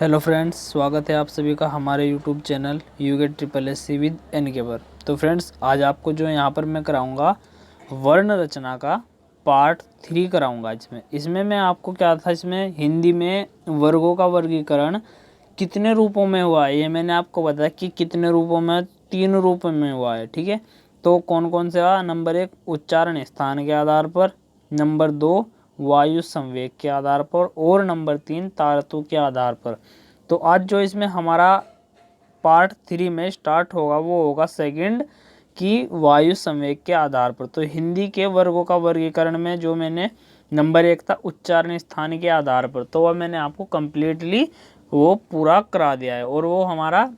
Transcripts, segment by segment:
Hello friends, स्वागत है आप सभी का हमारे यूट्यूब चैनल यूगेट triple S C with N K पर। तो फ्रेंड्स, आज आपको जो यहाँ पर मैं कराऊंगा वर्ण रचना का पार्ट 3 कराऊंगा। इसमें मैं आपको क्या था, इसमें हिंदी में वर्गों का वर्गीकरण कितने रूपों में हुआ है ये मैंने आपको बताया कि कितने रूपों में, 3 रूपों में हुआ है। ठीक है, तो कौन कौन से हुआ? नंबर 1 उच्चारण स्थान के आधार पर, नंबर 2 वायु संवेग के आधार पर और नंबर 3 तारतु के आधार पर। तो आज जो इसमें हमारा पार्ट 3 में स्टार्ट होगा वो होगा सेकंड की वायु संवेग के आधार पर। तो हिंदी के वर्गों का वर्गीकरण में जो मैंने नंबर 1 था उच्चारण स्थान के आधार पर, तो वह मैंने आपको कंप्लीटली वो पूरा करा दिया है और वो हमारा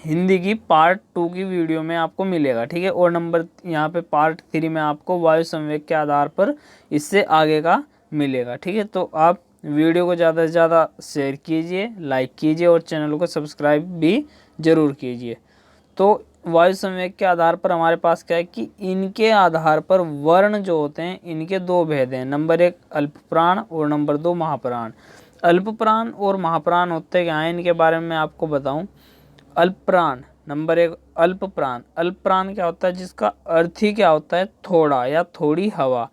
हिंदी की पार्ट 2 की वीडियो में आपको मिलेगा। ठीक है, और नंबर यहाँ पे पार्ट 3 में आपको वायु संवेग के आधार पर इससे आगे का मिलेगा। ठीक है, तो आप वीडियो को ज़्यादा से ज़्यादा शेयर कीजिए, लाइक कीजिए और चैनल को सब्सक्राइब भी ज़रूर कीजिए। तो वायु संवेग के आधार पर हमारे पास क्या है कि इनके आधार पर वर्ण जो होते हैं इनके 2 भेद हैं, नंबर 1 अल्पप्राण और नंबर 2 महाप्राण। अल्पप्राण और महाप्राण होते क्या हैं, इनके बारे में मैं आपको बताऊं। अल्पप्राण, नंबर 1 अल्पप्राण। अल्पप्राण क्या होता है, जिसका अर्थ ही क्या होता है, थोड़ा या थोड़ी हवा।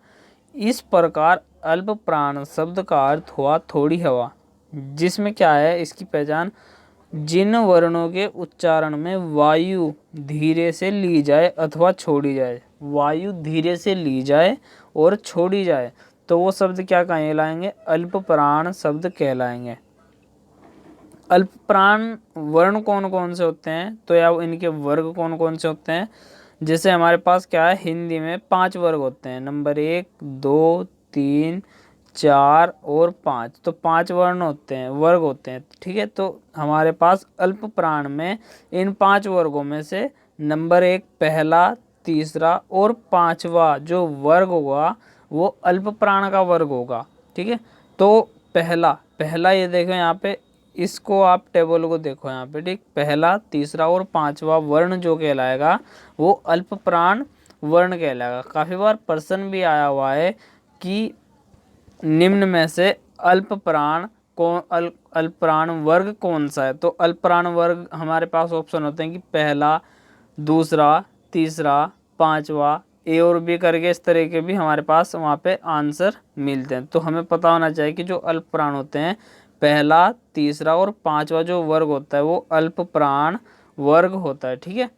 इस प्रकार अल्पप्राण शब्द का अर्थ हुआ थोड़ी हवा, जिसमें क्या है इसकी पहचान, जिन वर्णों के उच्चारण में वायु धीरे से ली जाए अथवा छोड़ी जाए, वायु धीरे से ली जाए और छोड़ी जाए तो वो शब्द क्या कहलाएंगे, अल्पप्राण शब्द कहलाएंगे। अल्पप्राण वर्ण कौन कौन से होते हैं, तो या इनके वर्ग कौन कौन से होते हैं। जैसे हमारे पास क्या है, हिंदी में 5 वर्ग होते हैं, नंबर 1 2 3 4 और 5। तो 5 वर्ण होते हैं, वर्ग होते हैं। ठीक है, तो हमारे पास अल्पप्राण में इन 5 वर्गों में से नंबर 1 पहला, तीसरा और 5वां जो वर्ग होगा वो अल्पप्राण का वर्ग होगा। ठीक है, तो पहला पहला ये देखो यहाँ पे, इसको आप टेबल को देखो यहाँ पे। ठीक, पहला, तीसरा और 5वां वर्ण जो कहलाएगा वो अल्पप्राण वर्ण कहलाएगा। काफ़ी बार प्रश्न भी आया हुआ है कि निम्न में से अल्पप्राण कौन, अल्पप्राण वर्ग कौन सा है। तो अल्पप्राण वर्ग हमारे पास ऑप्शन होते हैं कि पहला, दूसरा, तीसरा, 5वां, ए और बी करके इस तरह के भी हमारे पास वहाँ पे आंसर मिलते हैं। तो हमें पता होना चाहिए कि जो अल्पप्राण होते हैं पहला, तीसरा और 5वां जो वर्ग होता है वो अल्पप्राण वर्ग होता है। ठीक है,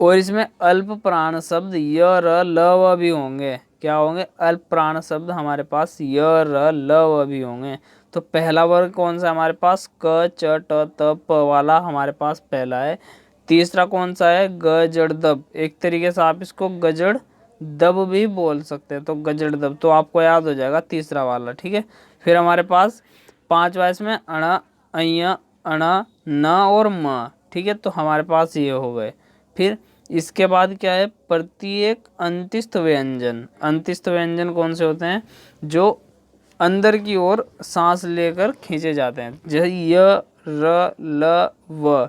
और इसमें अल्पप्राण शब्द य र ल व भी होंगे। क्या होंगे, अल्पप्राण शब्द हमारे पास य र ल व भी होंगे। तो पहला वर्ग कौन सा हमारे पास, क च ट त प वाला हमारे पास पहला है। तीसरा कौन सा है, ग जड़ दब। एक तरीके से आप इसको गजड़ दब भी बोल सकते हैं, तो गजड़ दब तो आपको याद हो जाएगा तीसरा वाला। ठीक है, फिर हमारे पास 5वां इसमें अण, अय, अण, न और म। ठीक है, तो हमारे पास ये हो गए। फिर इसके बाद क्या है, प्रत्येक अंतिस्थ व्यंजन। अंतिस्थ व्यंजन कौन से होते हैं, जो अंदर की ओर सांस लेकर खींचे जाते हैं, जैसे य र ल व।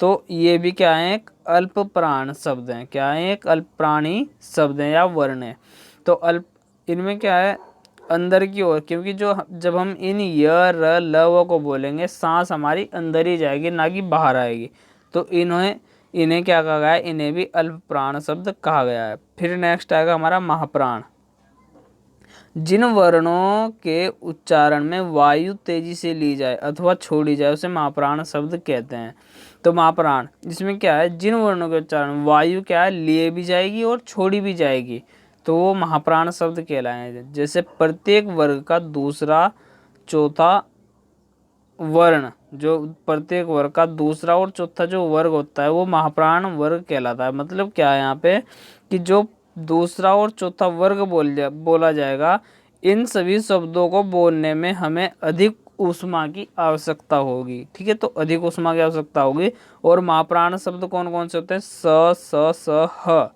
तो ये भी क्या है, एक अल्पप्राण शब्द हैं। क्या है, एक अल्पप्राणी शब्द है या वर्ण है। तो अल्प, इनमें क्या है, अंदर की ओर, क्योंकि जो जब हम इन य र ल व को बोलेंगे सांस हमारी अंदर ही जाएगी ना कि बाहर आएगी। तो इन्हें क्या कहा गया है, इन्हें भी अल्पप्राण शब्द कहा गया है। फिर नेक्स्ट आएगा हमारा महाप्राण। जिन वर्णों के उच्चारण में वायु तेजी से ली जाए अथवा छोड़ी जाए उसे महाप्राण शब्द कहते हैं। तो महाप्राण जिसमें क्या है, जिन वर्णों के उच्चारण वायु क्या है, लिए भी जाएगी और छोड़ी भी जाएगी तो वो महाप्राण शब्द कहलाएंगे। जैसे प्रत्येक वर्ग का दूसरा, चौथा वर्ण, जो प्रत्येक वर्ग का दूसरा और चौथा जो वर्ग होता है वो महाप्राण वर्ग कहलाता है। मतलब क्या है यहाँ पे कि जो दूसरा और चौथा वर्ग बोला जाएगा, इन सभी शब्दों को बोलने में हमें अधिक ऊष्मा की आवश्यकता होगी। ठीक है, तो अधिक ऊष्मा की आवश्यकता होगी। और महाप्राण शब्द कौन कौन से होते हैं, स स स ह।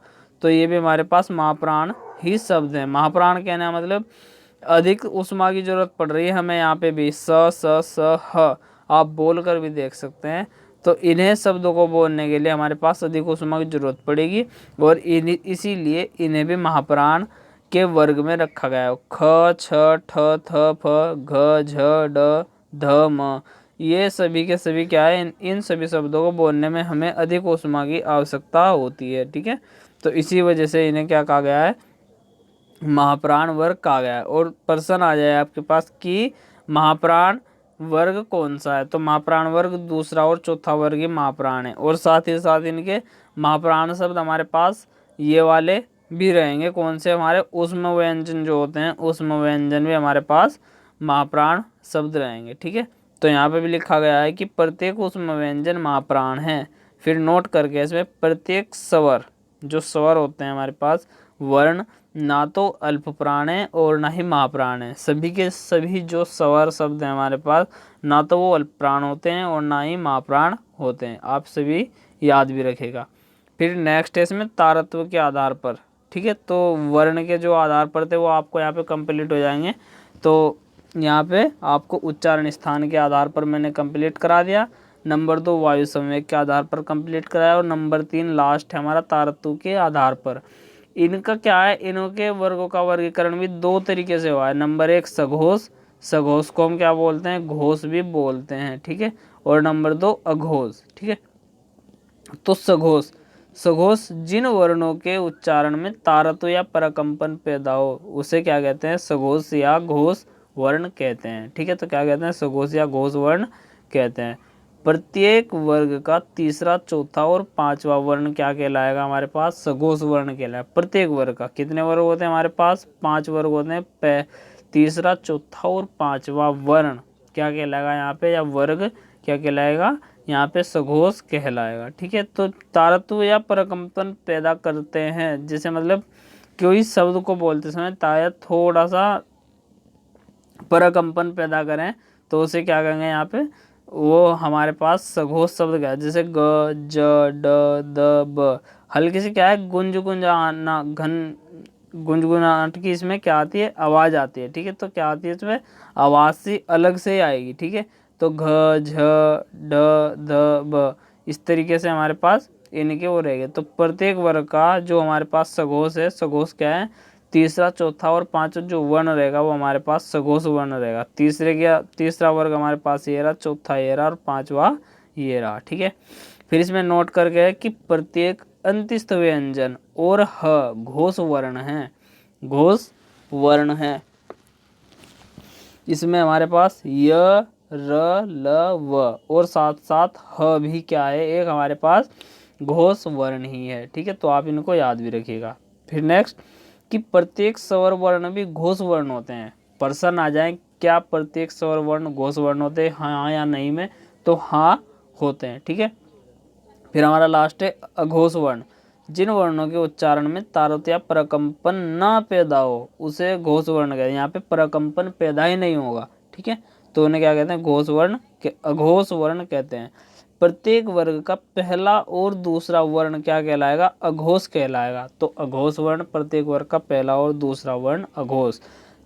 तो ये भी हमारे पास महाप्राण ही शब्द हैं। महाप्राण कहना मतलब अधिक ऊष्मा की जरूरत पड़ रही है हमें, यहाँ पे भी स स स ह आप बोल कर भी देख सकते हैं। तो इन्हें शब्दों को बोलने के लिए हमारे पास अधिक ऊष्मा की जरूरत पड़ेगी और इसीलिए इन्हें भी महाप्राण के वर्ग में रखा गया है। ख छ ठ थ फ घ झ ड ध, म, ये सभी के सभी क्या है, इन सभी शब्दों को बोलने में हमें अधिक ऊष्मा की आवश्यकता होती है। ठीक है, तो इसी वजह से इन्हें क्या कहा गया है, महाप्राण वर्ग कहा गया है। और प्रश्न आ जाए आपके पास कि महाप्राण वर्ग कौन सा है, तो महाप्राण वर्ग दूसरा और चौथा वर्ग ही महाप्राण है। और साथ ही साथ इनके महाप्राण शब्द हमारे पास ये वाले भी रहेंगे, कौन से, हमारे ऊष्म व्यंजन जो होते हैं, ऊष्म व्यंजन भी हमारे पास महाप्राण शब्द रहेंगे। ठीक है, तो यहाँ पे भी लिखा गया है कि प्रत्येक ऊष्म व्यंजन महाप्राण है। फिर नोट करके इसमें प्रत्येक स्वर, जो स्वर होते हैं हमारे पास, वर्ण ना तो अल्प प्राण है और ना ही महाप्राण है। सभी के सभी जो स्वर शब्द हैं हमारे पास, ना तो वो अल्प प्राण होते हैं और ना ही महाप्राण होते हैं। आप सभी याद भी रखेगा। फिर नेक्स्ट है इसमें तारत्व के आधार पर। ठीक है, तो वर्ण के जो आधार पर थे वो आपको यहाँ पे कंप्लीट हो जाएंगे। तो यहाँ पे आपको उच्चारण स्थान के आधार पर मैंने कंप्लीट करा दिया। नंबर 2 वायु संवेग के आधार पर कंप्लीट कराया। और नंबर 3 लास्ट है हमारा तारत्व के आधार पर। इनका क्या है, इनके वर्गों का वर्गीकरण भी दो तरीके से हुआ है। नंबर 1 सघोष, सघोष को हम क्या बोलते हैं, घोष भी बोलते हैं। ठीक है, और नंबर 2 अघोष। ठीक है, तो सघोष, सघोष जिन वर्णों के उच्चारण में तारत्व या परकंपन पैदा हो उसे क्या कहते हैं, सघोष या घोष वर्ण कहते हैं। ठीक है, तो क्या कहते हैं, सघोष या घोष वर्ण कहते हैं। प्रत्येक वर्ग का तीसरा, चौथा और पांचवा वर्ण क्या कहलाएगा हमारे पास, सघोष वर्ण कहलाएगा। प्रत्येक वर्ग का कितने वर्ग होते हैं हमारे पास, 5 वर्ग होते हैं। तीसरा, चौथा और पांचवा वर्ण क्या कहलाएगा यहाँ पे, या वर्ग क्या कहलाएगा यहाँ पे, सघोष कहलाएगा। ठीक है, तो तारत्व या परकंपन पैदा करते हैं, जैसे मतलब कोई शब्द को बोलते समय ताया थोड़ा सा परकंपन पैदा करें तो उसे क्या कहेंगे यहाँ पे, वो हमारे पास सघोष शब्द क्या है। जैसे ग, ज, ड, द, ब, हल्की सी क्या है, गुंज गुंजाना, घन गुनगुनाहट की इसमें क्या आती है, आवाज आती है। ठीक है, तो क्या आती है इसमें, आवाज सी अलग से आएगी। ठीक है, तो घ, झ, ढ, ध, ब, इस तरीके से हमारे पास इनके वो रहेंगे। तो प्रत्येक वर्ग का जो हमारे पास सघोष है, सघोष क्या है, तीसरा, चौथा और पांचवा जो वर्ण रहेगा वो हमारे पास सघोष वर्ण रहेगा। तीसरा वर्ग हमारे पास ये रहा, चौथा ये रहा और पांचवा ये रहा। ठीक है, फिर इसमें नोट करके है कि प्रत्येक अंतिस्थ व्यंजन और ह घोष वर्ण है, घोष वर्ण है। इसमें हमारे पास य, र, ल, व और साथ साथ ह भी क्या है, एक हमारे पास घोष वर्ण ही है। ठीक है, तो आप इनको याद भी रखिएगा। फिर नेक्स्ट कि प्रत्येक स्वर वर्ण भी घोष वर्ण होते हैं। प्रश्न आ जाए क्या प्रत्येक स्वर वर्ण घोष वर्ण होते हैं, हाँ या नहीं में, तो हाँ होते हैं। ठीक है, फिर हमारा लास्ट है अघोष वर्ण, जिन वर्णों के उच्चारण में तारत्व या परकंपन ना पैदा हो उसे घोष वर्ण कहते हैं। यहाँ पे परकंपन पैदा ही नहीं होगा। ठीक है, तो उन्हें क्या कहते हैं, घोष वर्ण के अघोष वर्ण कहते हैं। प्रत्येक वर्ग का पहला और दूसरा वर्ण क्या कहलाएगा, अघोष कहलाएगा। तो अघोष वर्ण, प्रत्येक वर्ग का पहला और दूसरा वर्ण अघोष।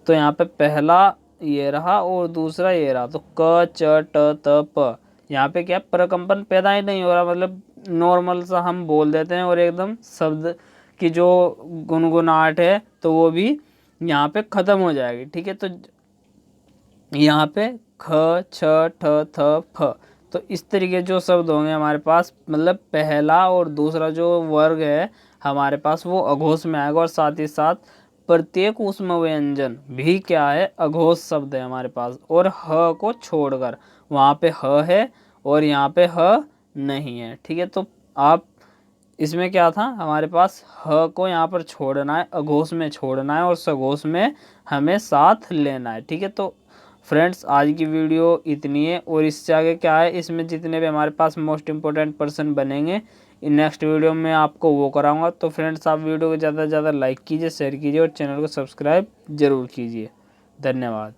तो यहाँ पे पहला ये रहा और दूसरा ये रहा, तो क, च, ट, त, प, यहाँ पे क्या परकंपन पैदा ही नहीं हो रहा, मतलब नॉर्मल सा हम बोल देते हैं और एकदम शब्द की जो गुनगुनाहट है तो वो भी यहाँ पे खत्म हो जाएगी। ठीक है, तो यहाँ पे ख, छ, ठ, थ, फ, तो इस तरीके जो शब्द होंगे हमारे पास, मतलब पहला और दूसरा जो वर्ग है हमारे पास वो अघोष में आएगा। और साथ ही साथ प्रत्येक ऊष्म व्यंजन भी क्या है, अघोष शब्द है हमारे पास। और ह को छोड़कर, वहाँ पे ह है और यहाँ पे ह नहीं है। ठीक है, तो आप इसमें क्या था हमारे पास, ह को यहाँ पर छोड़ना है, अघोष में छोड़ना है और सघोष में हमें साथ लेना है। ठीक है, तो फ्रेंड्स आज की वीडियो इतनी है। और इससे आगे क्या है, इसमें जितने भी हमारे पास मोस्ट इम्पोर्टेंट पर्सन बनेंगे नेक्स्ट वीडियो में आपको वो कराऊंगा। तो फ्रेंड्स आप वीडियो को ज़्यादा से ज़्यादा लाइक कीजिए, शेयर कीजिए और चैनल को सब्सक्राइब जरूर कीजिए। धन्यवाद।